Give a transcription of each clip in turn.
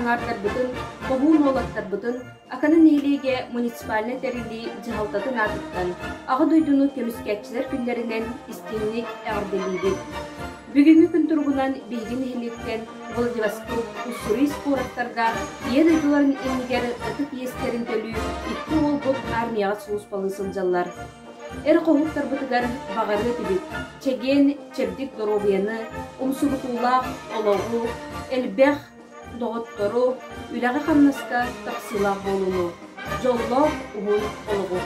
аңартарбытын, қоғуын олаттарбытын, аканын елеге муниципалны тәрілі жығалтатын атыптан, аға дойдуну көміскәтчілер күндерінен истинlik әғырделейді. Бүгінгі күн тұрғынан бейгін електен Владивосток, Уссурийск ораттарда ие дойдуларын емігер ұтып естерін төлі итті ол бұд армияға сұлыспалы сылжалар. Эр қоғықтар бұтыгар бағары түбіт, чеген чебдік доробияны, ұмсығытулақ, олағу, әлбәқ, доғыттыру, үләғі қамнаска тақсилақ болуну, жоллау ұғын олығы.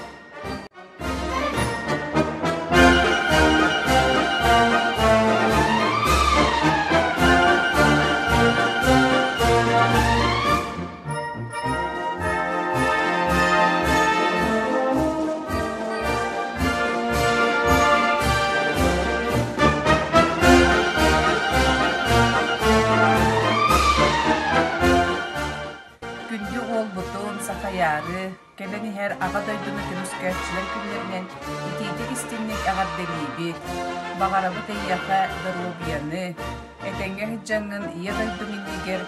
Geleni her ağadaydığını kömüskәтчілер күнлерінен итейдік істемнік ағадделейбі, бағарабы тәйяқа дұрубияны, әтенге хыджаңын ие дайдың иннегер,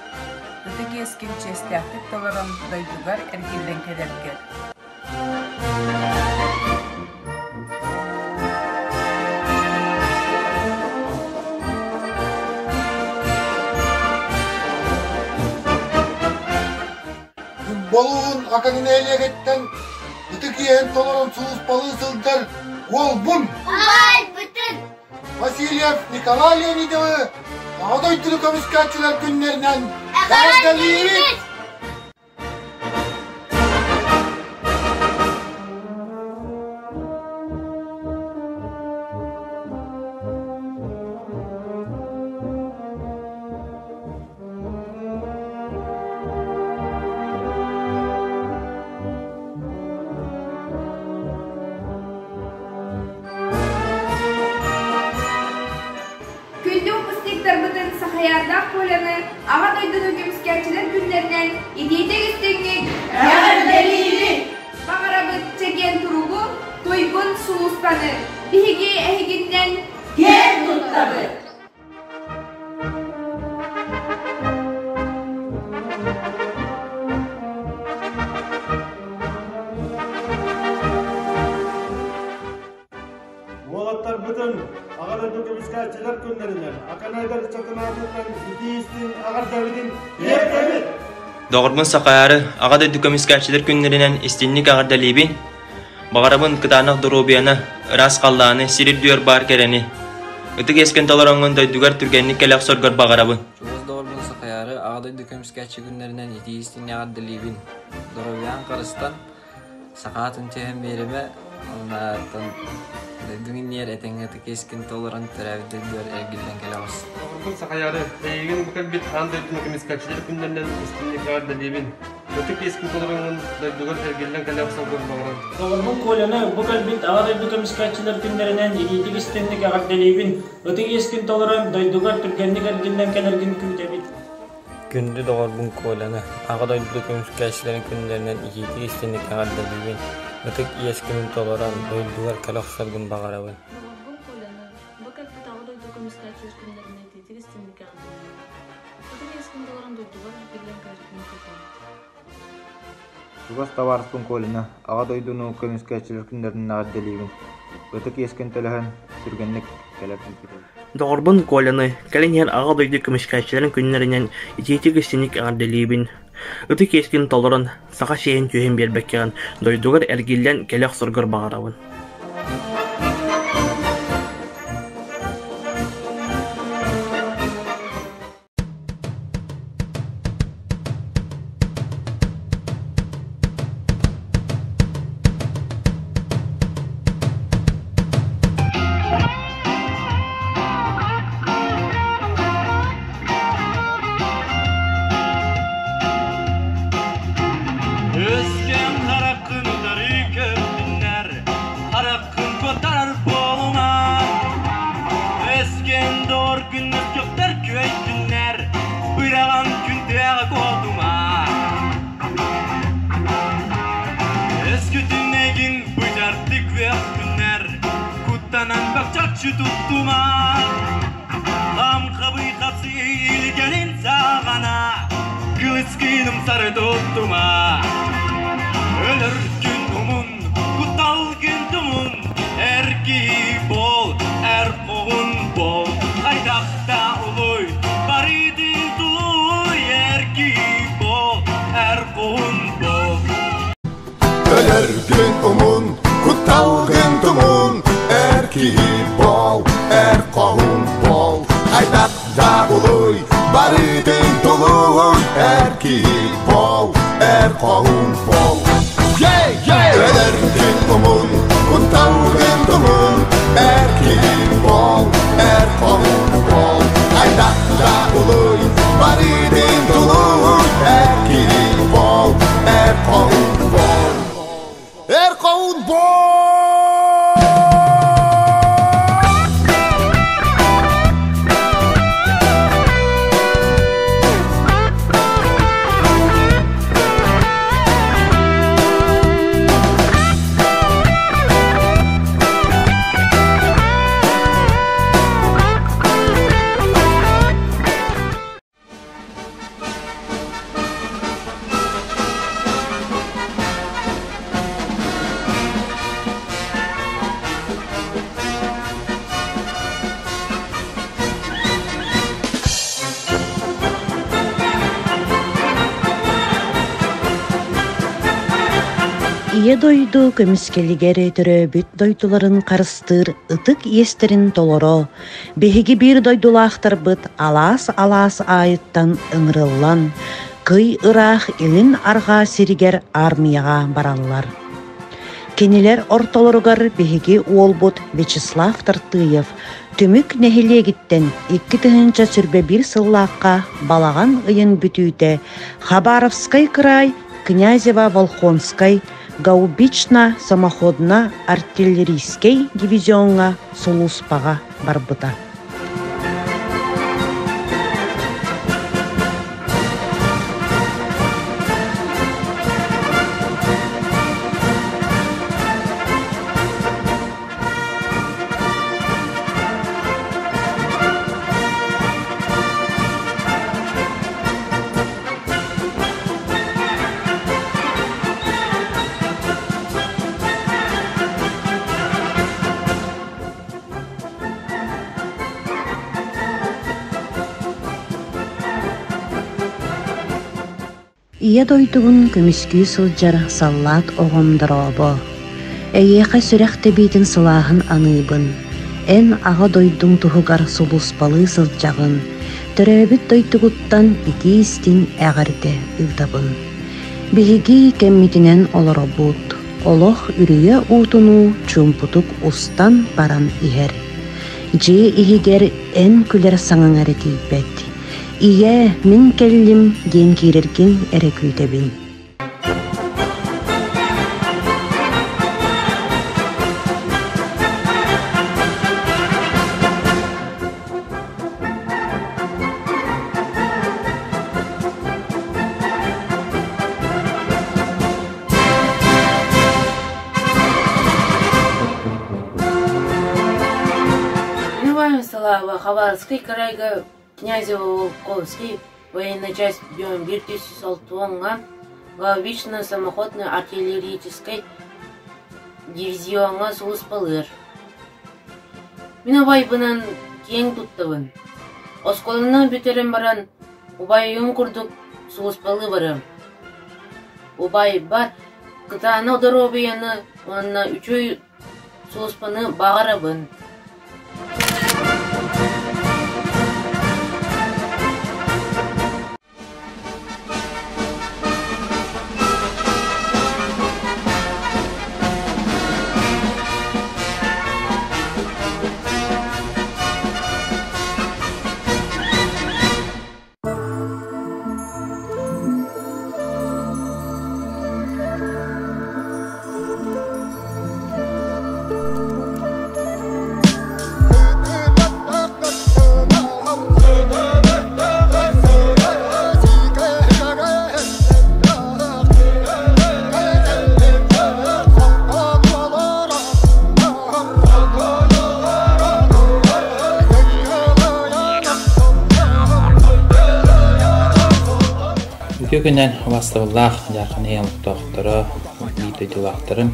үті кескен честяқтық толаран дайдугар әргелден келергер. Болуын аканын әлегеттен үтікиен толырын суыспалы сылдар ол бұн. Ай, бүтін! Васильев Николай Леонидовы Ağdaydılı Komiskatçılar günlerinden Karakterliyiz. Hayarda kolanı, ağa doyduğunu kömüskatçılar günlerinden ideyde üstünlük Bağarabı çeken turugu, toygun suluspanı, bihigi ehiginden ger tuttadı. Molatlar bütün Ağarda Kömüskatçılar günlerinden Akanaylar çatınarlıktan İdiyistin Ağardavit'in Yerkevit Doğrumun sakayarı Ağarda Kömüskatçılar günlerinden istinlik Ağardalibin Bağarabın kıtanaq durubiyana ras qallağını sirir diyor bar kereni Ötük esken talaranğın daydugar türgenlik kelak sorgar Bağarabın Çoğuz doğrumun sakayarı Ağarda Kömüskatçı günlerinden İdiyistin Ağardalibin Durubiyan karıstan Sakatın tühem verime Onlardan Dün yer etengeti keskin tolerant terapide diyor ergilden kelamaz. Doğrumun sakayarı Değgin bu bit Ağarda Kömüskatçılar günlerinden İstinlik Ağardalibin Ötük keskin tolerantın daydugar ergilden kelamaz sorgar Bağarabın Doğrumun kolanı bu kalbit Ağarda Kömüskatçılar günlerinden İdiydik istinlik Ağardalibin Ötük keskin tolerant daydugar türgenlik ergilden kelergin küydebit. Gündü doğrumun kolanı Ağarda Kömüskatçıların günlerinden İdiydik istinlik Ağardalibin Ötük keskin tolerant daydugar kelergin sorgar Bağarabın Bu kalbit Ağarda Kömüskatçılar günlerinden İdiydik istinlik Ağardalibin Ötük keskin tolerant daydugar ergilden kelergin küydebit. Чугас таварыспын колына, аға дойдуну көміскәтчілер күндердің Ağardalibin. Өтік ескен төліген түргенлік кәләпін күрді. Doğrubun kolanı, kalin her ağa doydu kömüskatçıların günlerinden İdiydik istinlik Ağardalibin. Ötük eskin toleran, sağa şeyin tühem berbekken doydugar ergilden kelak sorgar Bağarabın. kılıçkınım sarı tuttuma. Ölür gün umun, kutal gün dumun. Erki bol, kovun bol. Aydakta uluy, baridin tuluy. Erki bol, kovun bol. Ölür gün umun, kutal gün dumun. Erki bol, kovun bol. Aydakta uluy, baridin tuluy. Erki bol, kovun bol. Ölür gün umun, kutal gün dumun. Erki bol, kovun bol. Aydakta uluy, baridin tuluy. Erki bol, kovun bol. Kovun bol. Ие дойду көміскелігері түрөбіт дойдуларын қарыстыр, ытык иестерін толоро. Беһиги бир дойдулақтар бұт алас айыттан ыңрыллан. Кый ырах илин арга сиригер армияға бараллар. Кенелер ортолоргар беһиги уолбут Вячеслав Тартыев түмүк нехилегиттен 2 тыһынча сүрбе бир сыллааққа балаган ыйын бүтүүтэ Хабаровскай край, Князево-Волхонскай, Гаубично-самоходна артиллерийский дивизионга сулуспага барбыта. Ие дойдугун көмүскүү сылжар саллаат оҕомдоробо. Эйеха сүрэхте бейтин сылааһын аныыбын. Эн ага дойдуң туһугар сулуспалы сылжагын. Төрөбүт дойдугуттан итиистин эгерде ылдабын. Биһиги кеммитинен олоробут. Олох үрүйө уутуну чумпутук устан баран иһер. Жи иһигер эн күлер саҥаҥары тийбет. Ие мин келлим ден кирерген эрекүйтебин. Слава Хабаровский крайга Князево-Волхонский военная часть бьем 2006 Гаубично-самоходной артиллерийской дивизионга сулуспалыр. Мен убайбынан кең туттабын. Осколунан бүтерен баран убайын курдук сулуспалы барым. Убайба кытааны дробияны онна үчөй сулуспаны багарабын. Бүгү күнен бастыбыллах жарқын елуқтақтары, бейтөйділақтарын,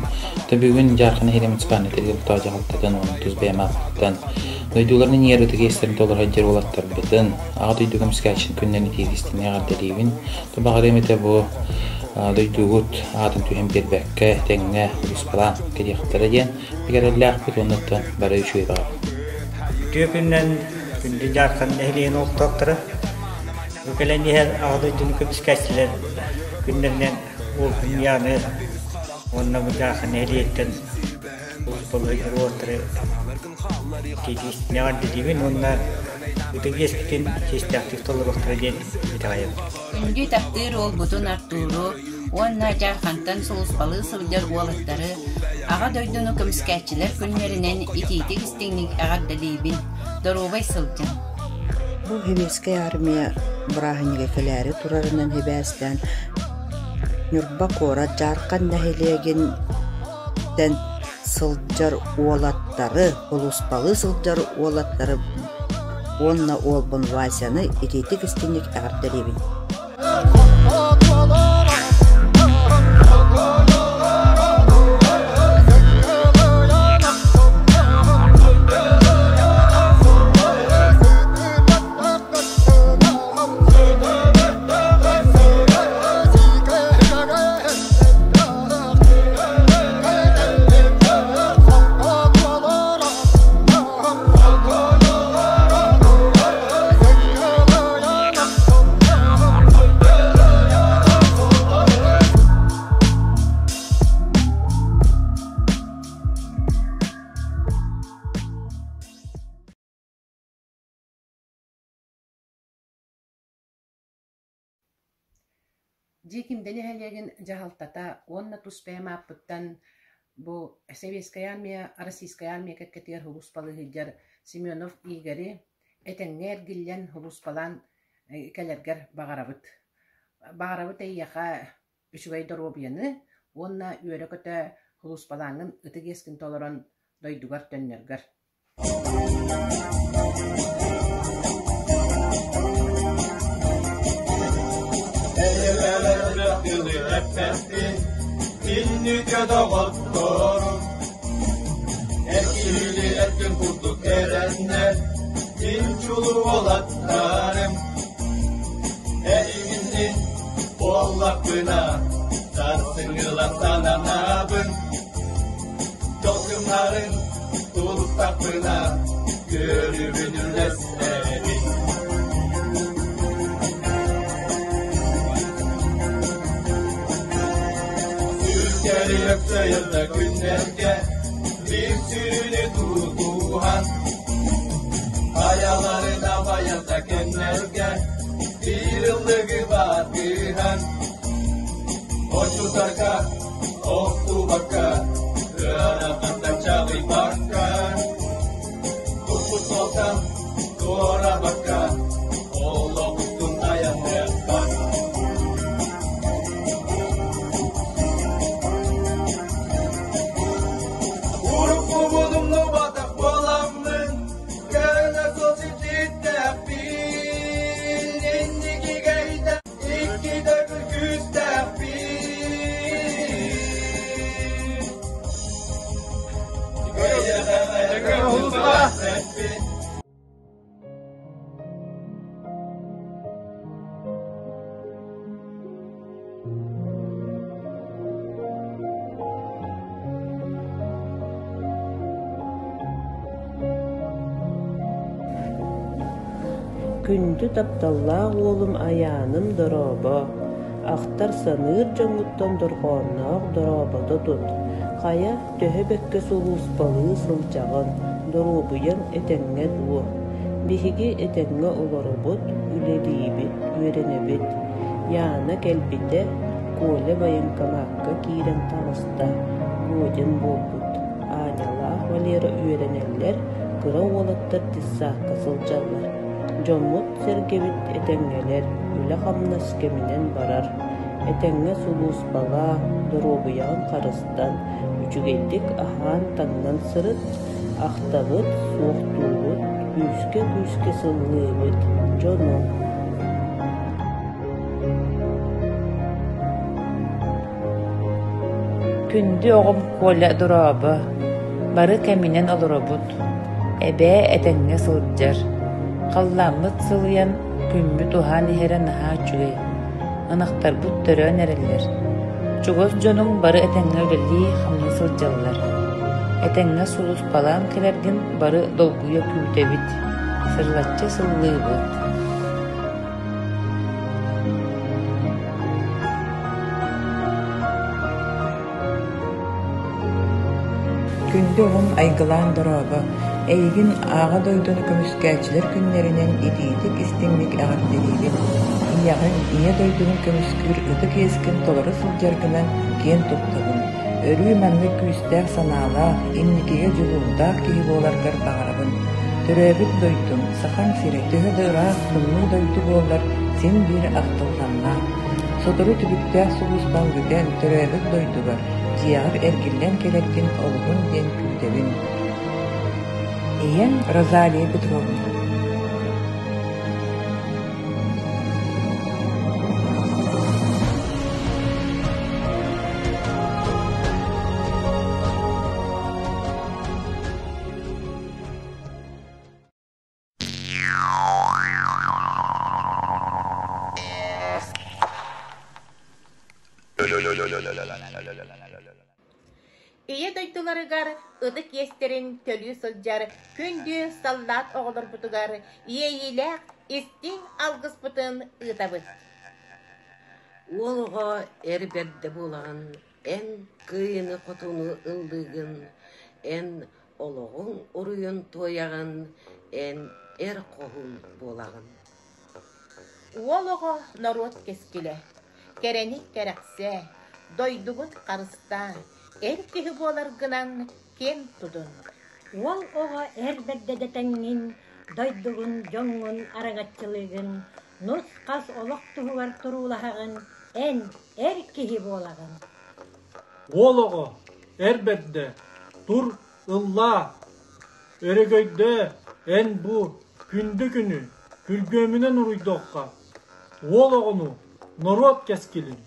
бүгін жарқын елемуципанеттерге бұта жағалтадан оның тұз бәймақтан. Дойдуларын ерітіге естерін толыр хайдер олаттар бітін, аға дойдуға мүскәтшін күннен етегістіне ғадделейбін. Бағар еметі бұл дойдуғыт ағатын түйен бербәкке тәңіне ұлыспалан кедеқтері ден, бігерелләқ бұт оныттан бәрі үшуе бағар. Бүгін күннен күнді жарқын елемуципанеттері Bugün her ağdaydığı kımıskatçılar günlerden o dünyanı onunla müdahale ehliyetten uzbalığı ortaya ne var dediğimin onlar bütün eskitin çeşitli aktif olur ortaya diye itayım. Ünlü takdir ol bütün Arturo, onlar jarhantan solusbalığı sıvılar oğlatları, ağa doyduğunu kımıskatçılar günlerinden ititik istinlik ağadalibin, dorobay sılcan. Bu hebeske armiya Brahinigekeleri turarından hebesden Nürbakora jarkan nahiliyeginden sılcar oğlatları, uluspalı sılcar oğlatları onna olbun vasyanı ititik istinlik ağırdaribin. Дикимдени хәлеген жаһалтата, онна туспаймаппыттан бу Советская армия, Российская армия кәткәтер хулуспалы хиджар Семенов Игорь этәңгәр гиллән хулуспалан кәләргәр багарабыт. Багарабыт әйяха үшгәй доробияны, онна үрәкәтә хулуспалаңын ытыгескин толорон дойдугар төннәргәр. İnnikä tavoittoon, erkili etkin kurtuk erenne, inçulu olattarım. Eliminin ollakına, sarsıngıla sananabın. Yolgınların tuluktakına, görübünürleslerin. Yoksa günlerge bir sürü tutuhan Hayalarına bayanda kenlerge bir yıllığı bakıhan Oçu sarka, oktu baka Kıramakta çalı bakan Tupus olsam, doğra baka Oğla butun dayanırkan Күндү тапталла оğlum аянım дороба. Ахтар саныр жоңуттан доргоннақ доробада тут. Қая төһөбекке сулуспалы сылжағын доробуян этеңге дуо. Бихиги этеңге олорубут, үлелибит, үйренебит. Яна келбите, коле байынкамакка кирен талыста, боден болбут. Аняла валера үйренеллер, кыра олаттар тиссаққа сылжалар. Жоммут сергебит этеңгелер үле хамнас кеминен барар. Этеңге сулус бала доробуян карыстан үчүгейлдик ахан таңнан сырыт, ахтабыт, суохтуубут, күйске сыллыыбыт, жону. Күндү оғым коля дұрабы. Бары кәминен олырабыт. Эбе этеңе сылджар. Қалламыт сылыян күмбі тухан ихері наха чүгей. Анақтар бұт түрөн әрелер. Чугоз жонуң бары этеңе өлелі хамны сылджалар. Этеңе сулус балам келерген бары долгуя күйтебит. Сырлатчы сыллыйбы. Күндү оғым айгылан дұрабы. Эйгин аға дойдуну көмүскәчилер күннеринен итиитик истиңник ағар делибин. Ияғын ие дойдунун көмүскүр ытык ескен толары сылжаргынан кен туктабын. Өрүй манны күйістәк санаалаах, инникеге жулуундаах киһи буоларгар бағарабын. Төрөбүт дойдун, сахан сире, төһө дыраах тунну дойду буолар син бир ахтылганна. Содору түбүктәк сулуспан бүтен төрөбүт дойдугар, жиягыр эргиллен келерген олугун ден күйтебин. Иен Розалия Петровна. Ие дойдуларыгар ыдык естерин төлү сылжар күндү солдат оголор бутугар иеилек истин алгыс бутын ытабыт. Олға әрберді болаған ән кыйыны қотуны ылдығын, ән олығын ұруын тояған, ән әр қоғын болаған. Олығы народ кескілі, керенік керексе, дойдуғыт қарыста, әркігі болар гынан кен тұдын. Ол оға әрберді дәтәңін, дойдуғын, жоңын, арағатчылығын, нұс қас олық тұғығар тұрулағын, ән әркігі болағын. Ол оға әрберді тұр ылла, өрегөйді ән бұ күнді күні күлгөмінен ұруйдоққа. Ол оғыны народ кескілін.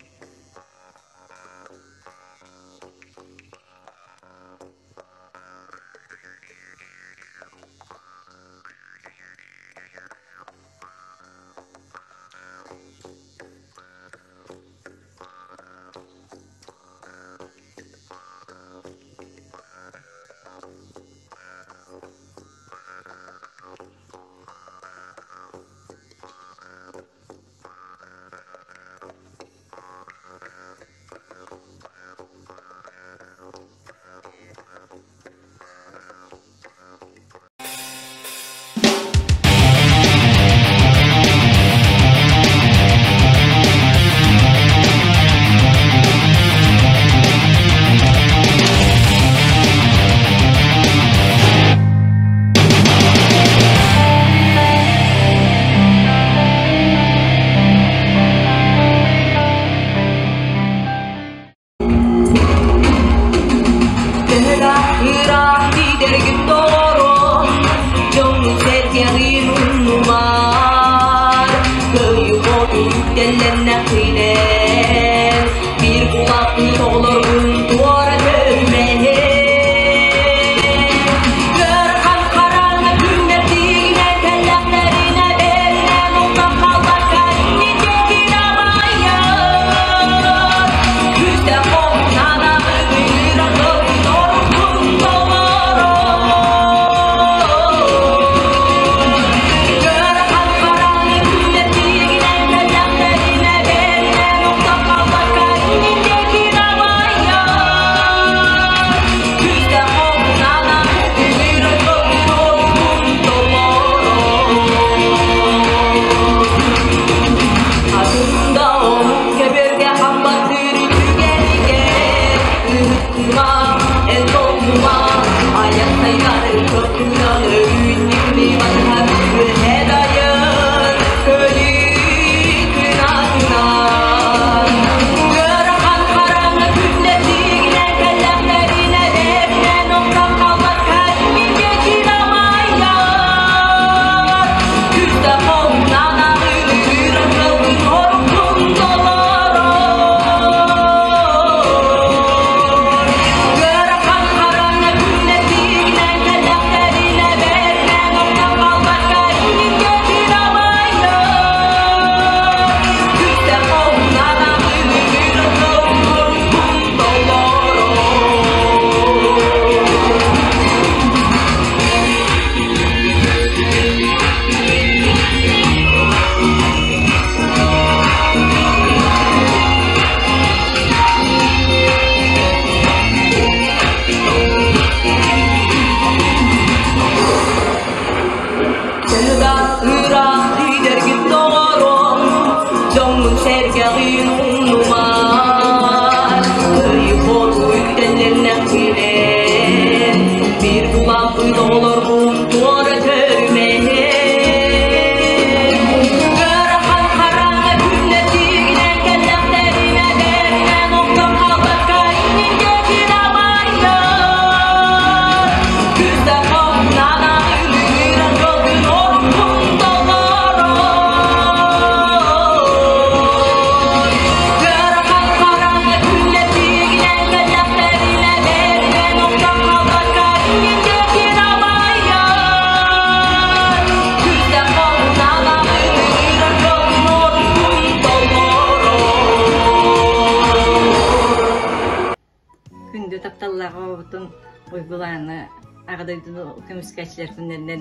Олбутун буйгулааны агадайдуу көмүскәчләр күннәреннән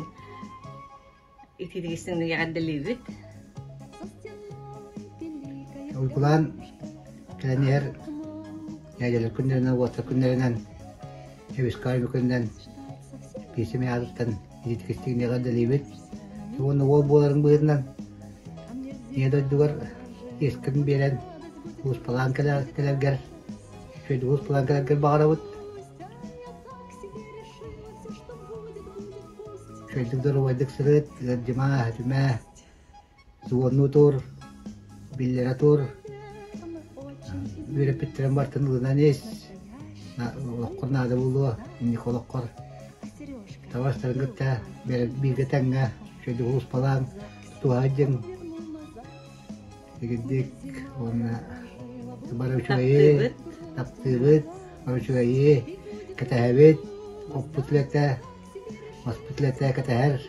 итидигесеңне ягаддылыбыт. Уйгулан кәнәр яҗалар күннәреннән вата күннәреннән эвискай күннәреннән песеме алыптан итидигесеңне ягаддылыбыт. Оны ол боларын быйырнан недойдугар ескін берен уыз паланкаларгер шөйді уыз паланкаларгер бағарабыт шөйдігдер ойдық сырыт жыма, жүмә зуонну тур биллера тур үйрепеттерен бартын ұлынан ес олыққыр нады болуы инник олыққыр тавастарын күтті бірге тәңгі şöyle hus falan tutuhajın gidik ona barışayı taptırıt barışayı katahabet oputlete masputlete katahar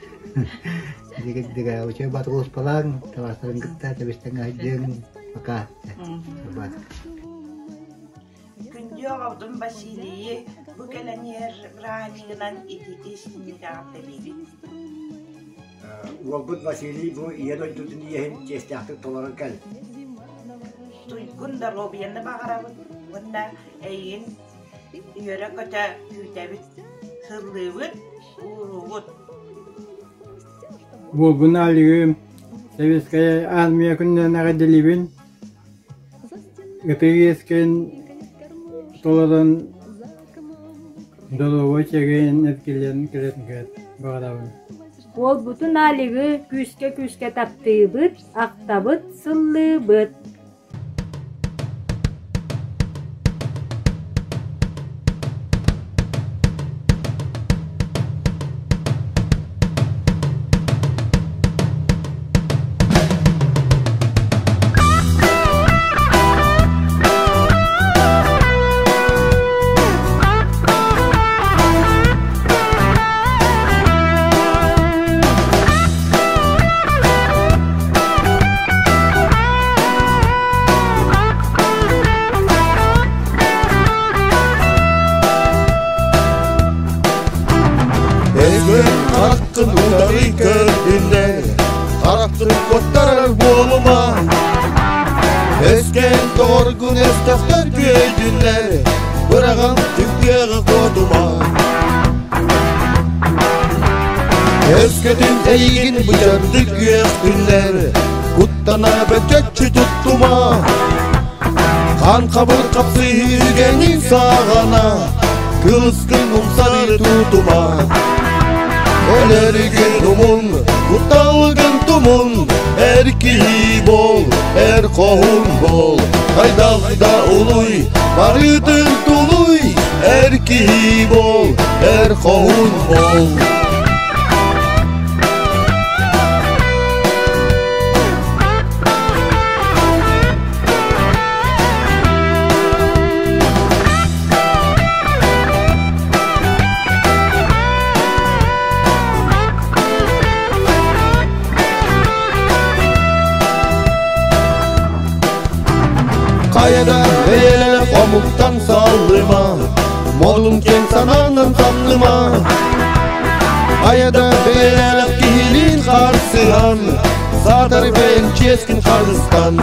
gidik o şey bat hus falan tavasların gitti tabisten hajın maka sobat Gündüz oldum Vasiliye bu gelen yer raniğinden itikisini kaptelibi. Uolbut Vasili bu iya doydudun iyahin cestiyaktık tolaran kal. Tuygun da robiyanı bağırabı. Bunda eyin yöre köte kütebit sırlıbıt uğrubut. Uolbun aligim Sovetskaya armiya күннән агадылыбын. Гытыгескен tolaran dolovo çegen etkilен келетинге bağırabı. Ол бұтын алығы күске таптыбыт, ақтабыт, сыллыбыт. Hakkın udağı kördüler, hakkın kotlar boluma. Esken dorgun esnaflar göydüler, bırakın tükkeye koduma. Eskedin eygin bıçardık günler, kuttana böcekçi tuttuma. Kan kabul kapsı yügenin sağana, kılıskın umsarı tutuma. Elergin tumun, kutalgın tumun, erkeği bol, kohun bol. Haydalda uluy, barıdın tuluy, erkeği bol, kohun bol. Kayada beyler pamuktan sallıma, molum ken sananın sanlıma. Kayada beyler kihilin karsıhan, satar ben çeskin Kırgızstan.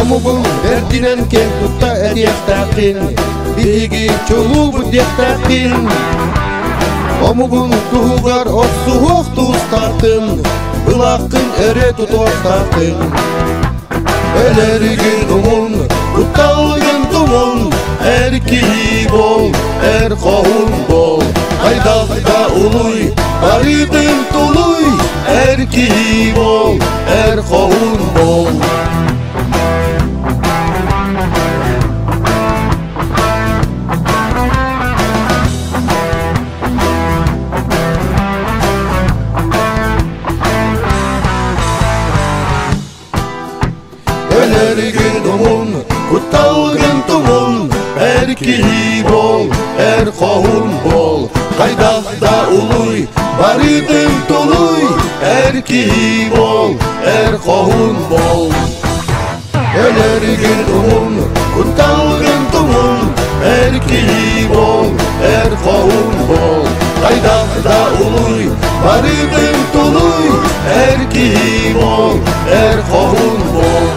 Omugun berdinen ken tutta ediyektakin, bihigi çolubu diyektakin. Omugun tuhugar otsuhuk tuztartın, Bılakın ere tutortartın. Elergin tumun, kutalgın tumun, erkeği bol, kohun bol. Haydalda uluy, barıdın tuluy, erkeği bol, kohun bol. Elergin tumun, kutalgın tumun, erkeği bol, kohun bol. Haydalda uluy, barıdın tuluy, erkeği bol, kohun bol. Elergin tumun, kutalgın tumun, erkeği bol, erkoğun bol. Kaydakta uluy, barıdın tuluy, erkeği bol, erkoğun bol.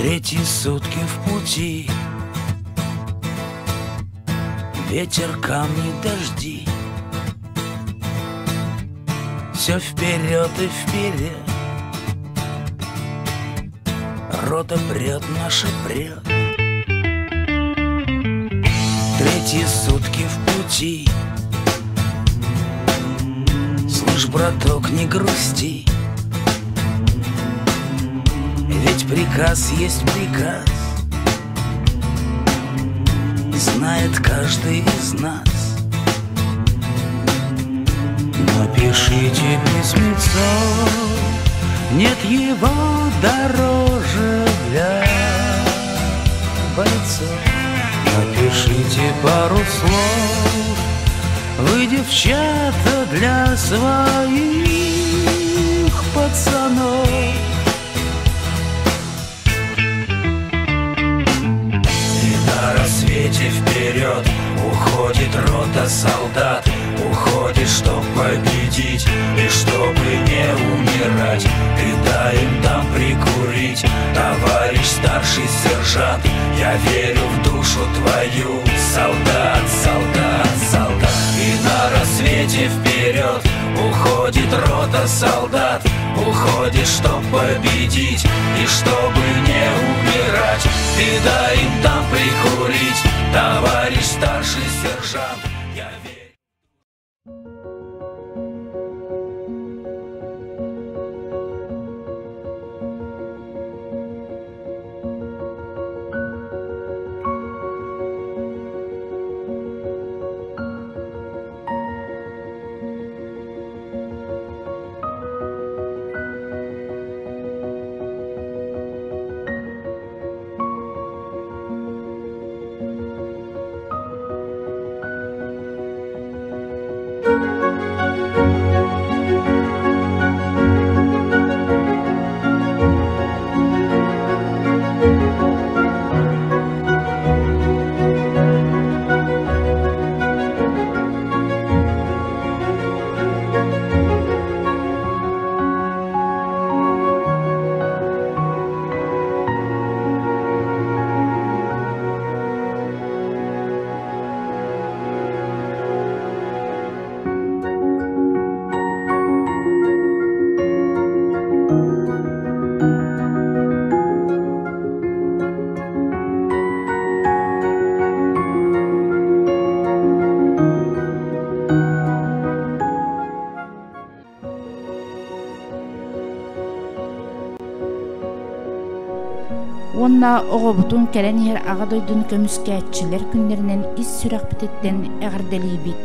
Третьи сутки в пути, ветер, камни, дожди. Все вперед и вперед, рота прет, наша прет. Третьи сутки в пути, слышь, браток, не грусти. Ведь приказ есть приказ, знает каждый из нас. Напишите письмецо, нет его дороже для бойцов. Напишите пару слов, вы, девчата, для своих пацанов. На рассвете вперед уходит рота солдат, уходит, чтоб победить и чтобы не умирать. Ты дай им там прикурить, товарищ старший сержант. Я верю в душу твою, солдат, солдат, солдат. И на рассвете вперед уходит рота солдат, уходит, чтоб победить и чтобы не умирать. Ты дай им там прикурить, товарищ старший сержант. Я верю. Онна оғобутун кэлэн иһэр аға дойдун көмүскәччилер күннеринен ис сүрәк битеттен эғарделийбит.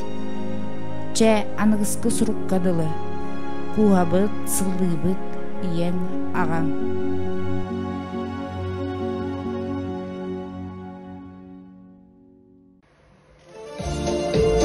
Чэ аныгыскы суруккадылы, куһабыт, сылдыыбыт, иен ағаң. Thank you.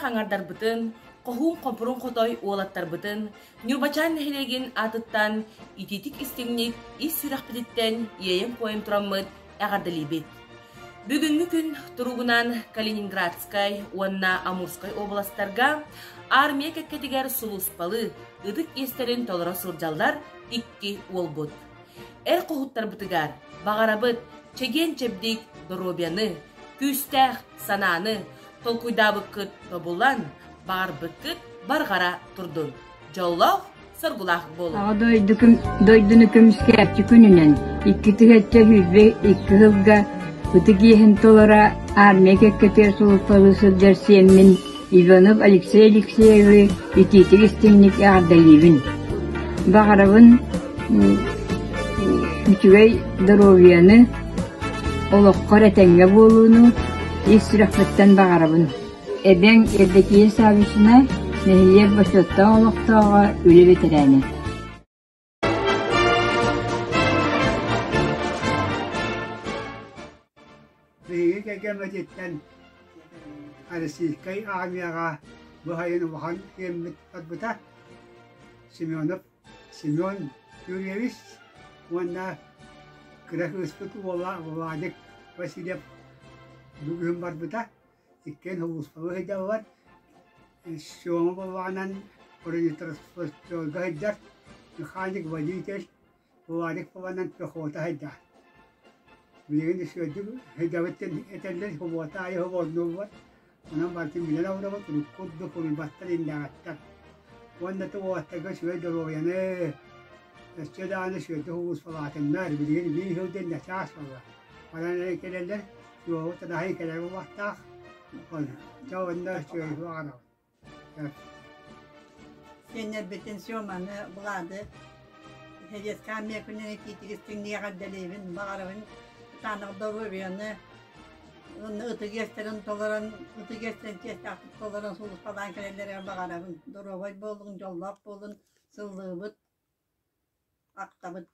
хаңардарбытын, қохун қопурун қотой уолаттарбытын, Нюрбачан нехелеген атыттан, ититик истигник ис сүрәхпетиттен иейен поем тураммыт әғардалибет. Бүгінгі күн тұруғынан Калининградскай, уанна Амурскай областарға армия кәккетігер сулуспалы, ыдық естерін толыра сылжалдар икки олбут. Әр қоғыттар бұтыгар, бағарабыт, чеген чебдик доробяны, күстәқ сананы, толкуйдабы күт тобулан, бар бүккіт барғара тұрдын. Жоллақ сырғылақ болу. Аға дойдыны көміске әпчі күнінен, икки тігетче хүзбе, икки ғылға, бұтык ехін толара армия кәккетер сулуспалы сылжар семмін, Иванов Алексей Алексеевы ититик истемник әғардаливін. Бағарабын үтігей здоровияны олыққар әтәңге болуыны ес-сүрәқпеттен бағарабын. Әбәң әрдекие сабышына нәхилер башоттан олықтауға өлі ветерәні. Бейгі кәкемәдеттен Российской армияға бұхайын ұған еммет қатбыта Семенов Семен Юрьевич онда кірәк ұспыт Владик Васильев бүгін бар бұта иккен ұлыспалы хыджа бар Шоңы болғанан орнитранспортёрға хыджар механик водитель Владик болғанан пехота хыджа білеген сөйді хыджабыттен етерлер хұбота айы хұборны бар Ondan barkin bilen avda var, kuddu kulu battar illa attak. Wanda tu wattaga şöyle royanı. Şöyle anı şöyle huvuz falatın nar bilgin bir hüden de ças var. Falan ne kelerler, şu tadahi keler bu battak. Çavanda şöyle var. Senler bütün şomanı buladı. Hediyes kamiye kunene kitikistin diye kaddelevin, bağırın. Tanık doğru yanı. Ötü gösterin toleran, ötü gösterin kestaklık toleran sulus falan kerellere bağırın. Dorovay bolun, jollap bolun, sıllığı bıt, akta bıt.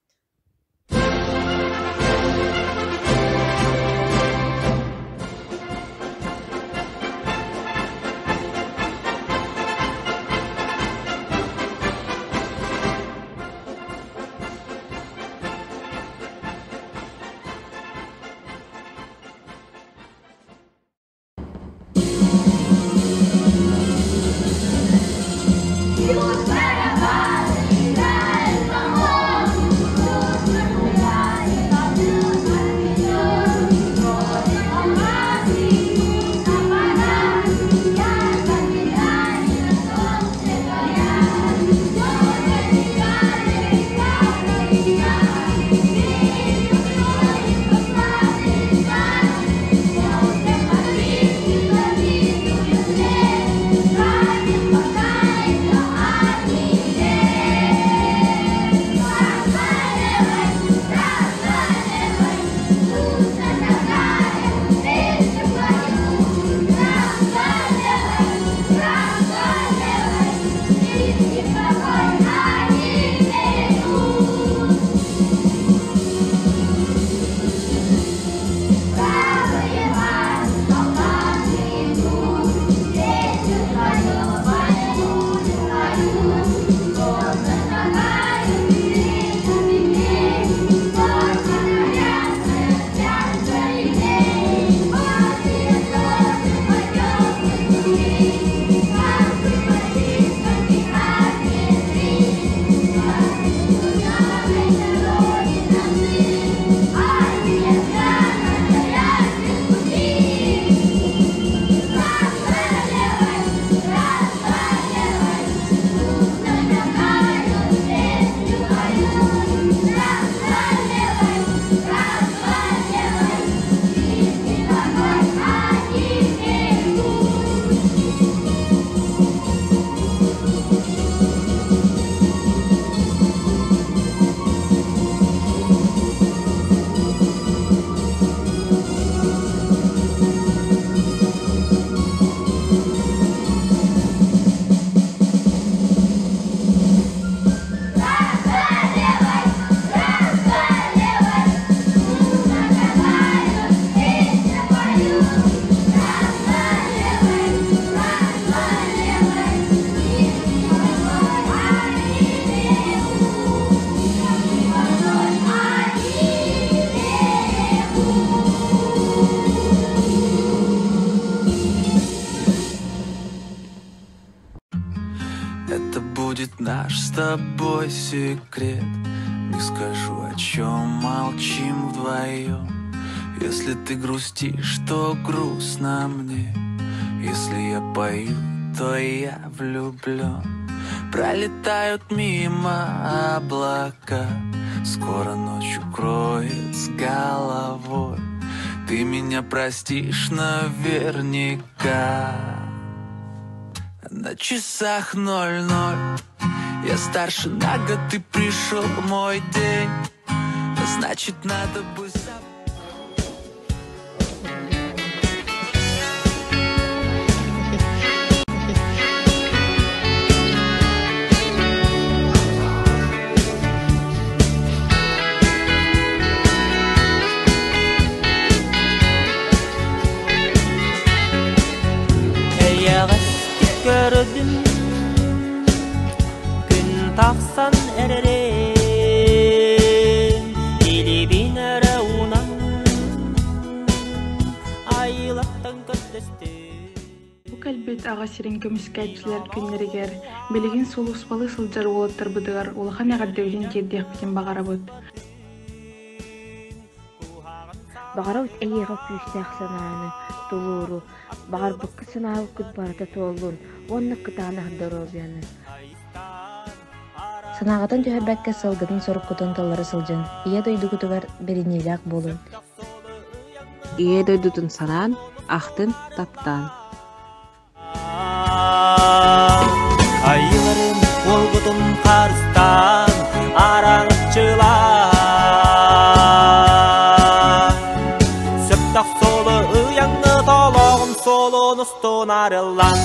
Это будет наш с тобой секрет. Не скажу, о чем молчим вдвоем. Если ты грустишь, то грустно мне. Если я пою, то я влюблен. Пролетают мимо облака, скоро ночь укроет с головой. Ты меня простишь наверняка. На часах 00. Я старше на год, ты пришел мой день. Значит, надо бы gördüm gün taksan ererim ilibin ereuna aylattan kötüstü. Bu kalbet ağa sirin kömüskәтчилер күннәрегәр билеген солуспалы сылжар олаттар быдыгар улахан агардевлен кеддек битен багарабыт. Багарабыт эйега күстәк сананы тулуру багар быккы саналы күт барата толлун онны кытаны хаддаробяны. Санагатан төһәбәккә сылгытын соруккутун таллары сылжан. Ия дойдугутугар бериниләк болун. Ия дойдутун санан ахтын таптан. Aylarım olgudum karstan arangçılar Söptak solu ıyanlı talağım solun ustun arılan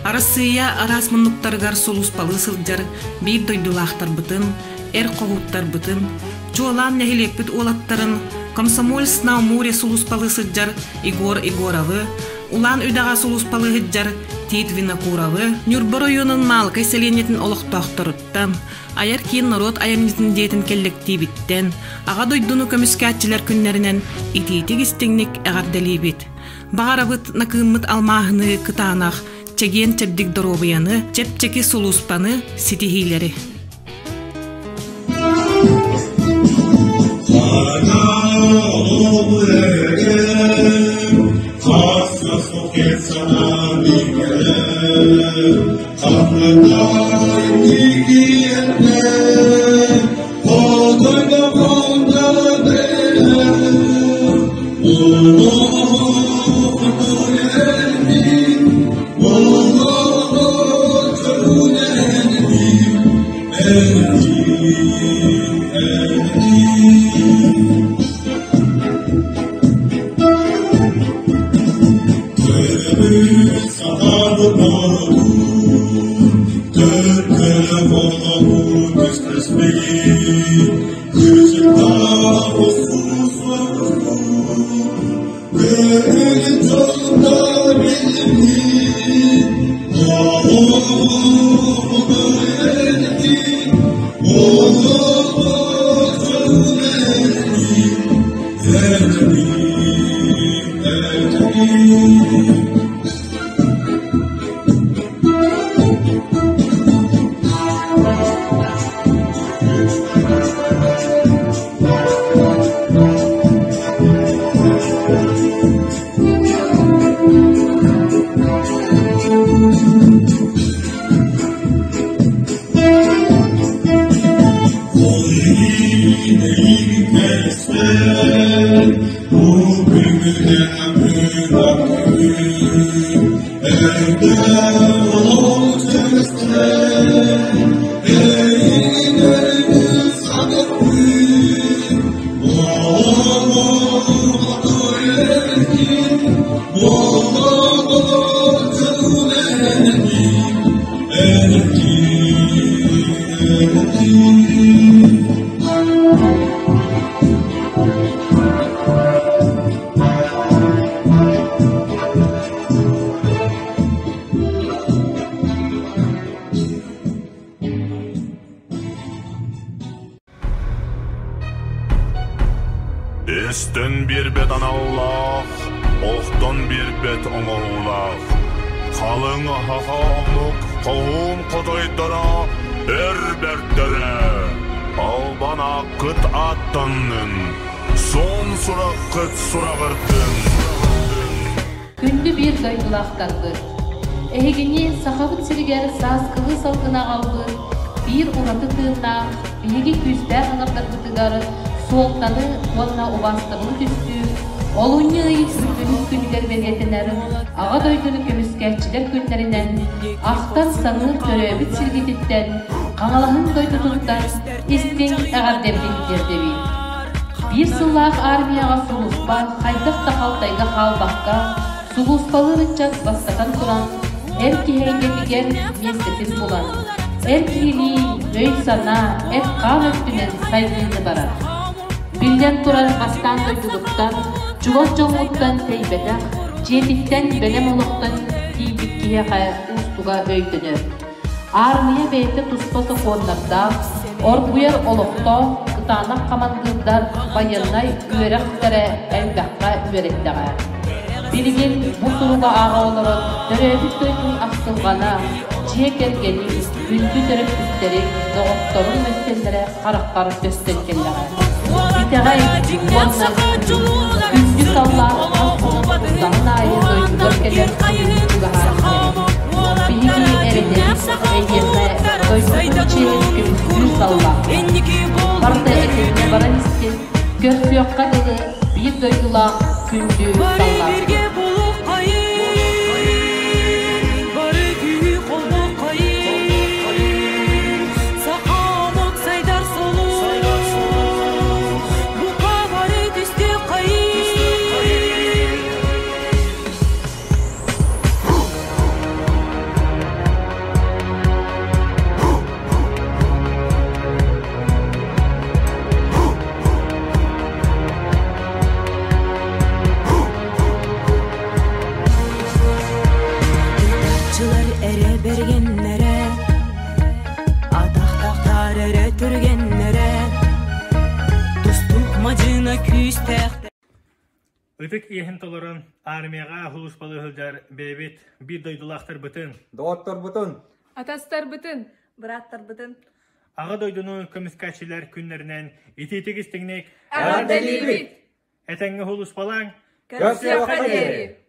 Arasıya aras mınlıktargar soluspалы sıljar bir doydulaqtar bıtın, qoğuttar bıtın, çoğulan nehilepit olattарын Komsomolsk na Amurya soluspалы sıljar Igor Igorovı, Ulan üdağa soluspалы hıcjar Tit Vinokurovı, Nürbor oyunun malkay selenyetin oluqtaqtarıttan, ayar kiyin narod ayamnitin deyetin kellekti bitten, ağa doydunu kömüskәtçiler künnerinden ititik istingnik eğardelibit. Bağarabıt nakımmıt almağını kıtağınaq, çegen çebdik dorobayanı, çepçeki soluspanı sitihileri. Üstün bir bet anallah, ohtun bir bet oğullah. Қалың хахамық қауым қодайдара әрбәрттәрі Албана қыт аттанның Сон сұрақ қыт сұрағырттың Күнді бір дойдулақтарды Әйгіне сақабыт сірігер саскылы салғына қалды Bir uğratı tığına, bilgi küstər anırdır bıtıgarı, soğuqtanı onunla ubastığını düştü. Olunca yıksızgünün günler belirtenleri, ağa doydunu kömüskətçiler günlerinden, ahtan sanı töröbüt silgititten, kanalahın doydudundan, istin əğardemliklerdevi. Bir sılaq armiyağa suluspa, haydaq taxaltayda halbaqqa, suluspalı rıncaq bastatan kuran, erki heydetiger mesletin bulan. Erkili, öy sana, kan öktünen saygıyını barar. Bilden turar astan doyduluktan, çuvat çoğuluktan teybeden, cetikten belem oluktan tibikkiye ustuğa öydünür. Armiye beyti tuspası konlarda, orbuyar olukta, kıtanak kamandığından bayırnay üyerektere elbaqqa üyerektere. Bilgin bu turuğa ağa olarak, döröbüt doydun aksılgana, Çekergeni, gündü terapistleri, doktorun mesellere qaraq-qaraq gösterkenlere. İteğay, ondan gündü sallar, dağın ayı doyundur keler kıyımcıga harfleri. Bilgi erede, eyyirme, doyundur çeyrek gündü sallar. Barda etekine baran istin, görsü yokka dedi, bir doyula gündü sallar. Ütük ihin tolorun armiyaga huluspalı hıljar bebit bir doydulaqtar bütün. Doğattar bütün. Atastar bütün. Bırattar bütün. Ağa doydunu kömüskaçiler günlerinden ititik istingnek. Ağadalibit. Etenge huluspalan. Kösya kaderi.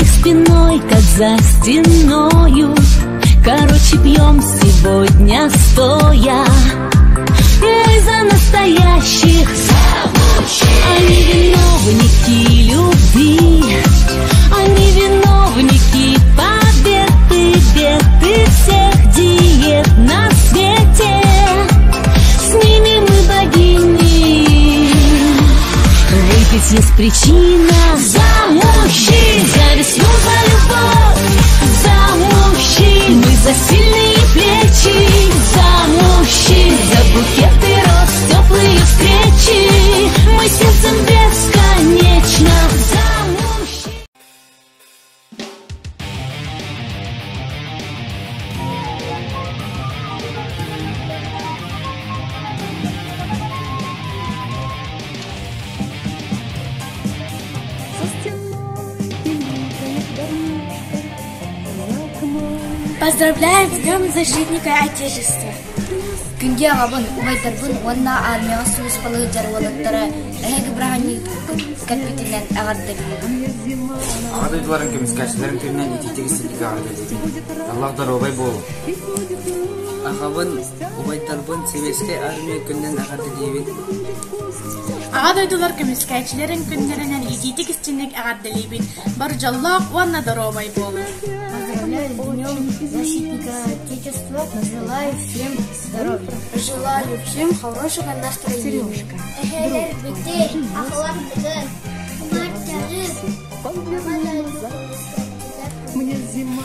их спиной, как за стеною. Короче, пьем сегодня стоя. Мы за настоящих заводчик. Они виновники любви, они виновники победы, беды всех диет на свете. С ними мы богини. Выпить есть причина за мужчин, за весну, за любовь, за мужчин. Мы за сильные плечи, за мужчин, за букеты роз, теплые встречи. Мы сердцем бесконечно за мужчин. Поздравляем с Днем Защитника Отечества! Күнге ағабын, ұбайтарбын, онна армияға суыз палы жарвалықтары әйгі бірағаны кәлпетінен ағарды біледі. Ағадойдыларын көміскәшілерін түрінен ететегістілігі ағарды дейді. Аллахдар обай болу. Ағабын, ұбайтарбын, севеске армия күннен ағарды дейбін. Ағадойдылар көміскәшілерін күннерінен ететегістілік ағарды дейбін. Бар жаллақ, онна дар обай болу. Поздравляю с Днем Защитника Отечества. Желаю всем здоровья. Желаю всем хорошего настроения. Мне зима.